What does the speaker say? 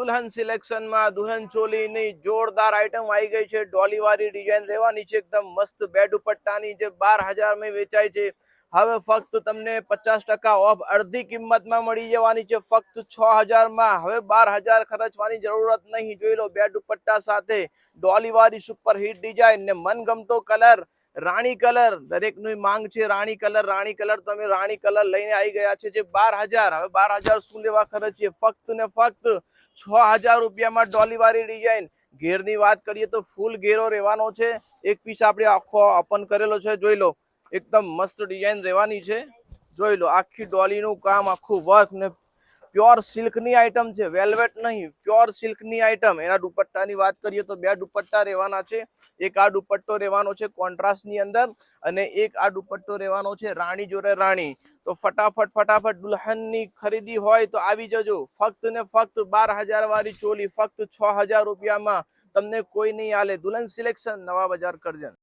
દુલ્હન સિલેક્શનમાં દુલ્હન ચોલીની જોરદાર આઈટમ આવી ગઈ છે। ડોલી વાળી ડિઝાઇન રહેવાની છે, એકદમ મસ્ત બે દુપટ્ટાની જે 12,000 માં વેચાય છે, હવે ફક્ત તમને 50% ઓફ અડધી કિંમતમાં મળી જવાની છે, ફક્ત 6,000 માં। હવે 12,000 ખર્ચવાની જરૂરત નહીં। જોઈ લો બે દુપટ્ટા સાથે ડોલી વાળી સુપર હિટ ડિઝાઇન ને મનગમતો કલર રાણી કલર, દરેકની માંગ છે રાણી કલર તમે રાણી કલર લઈને આવી ગયા છે જે 12,000। હવે 12,000 શું લેવા ખર્ચીએ, ફક્ત ને ફક્ત 6,000 રૂપિયામાં ડોલી વાળી ડિઝાઇન। ઘેરની વાત કરીએ તો ફૂલ ઘેરો રહેવાનો છે, એક પીસ આપણે આખો ઓપન કરેલો છે, જોઈ લો એકદમ મસ્ત ડિઝાઇન રહેવાની છે। જોઈ લો આખી ડોલીનું કામ, આખું વર્ક ને પ્યોર સિલ્કની આઈટમ છે, વેલ્વેટ નહીં, પ્યોર સિલ્કની આઈટમ। એના દુપટ્ટાની વાત કરીએ તો બે દુપટ્ટા રહેવાના છે, એક આ દુપટ્ટો રહેવાનો છે કોન્ટ્રાસ્ટની અંદર અને એક આ દુપટ્ટો રહેવાનો છે રાણી જોડે રાણી। તો ફટાફટ દુલ્હનની ખરીદી હોય તો આવી જજો। ફક્ત ને ફક્ત 12,000 વાળી ચોલી ફક્ત 6,000 રૂપિયામાં તમને કોઈ નહીં આલે। દુલ્હન સિલેક્શન, નવા બજાર, કરજણ।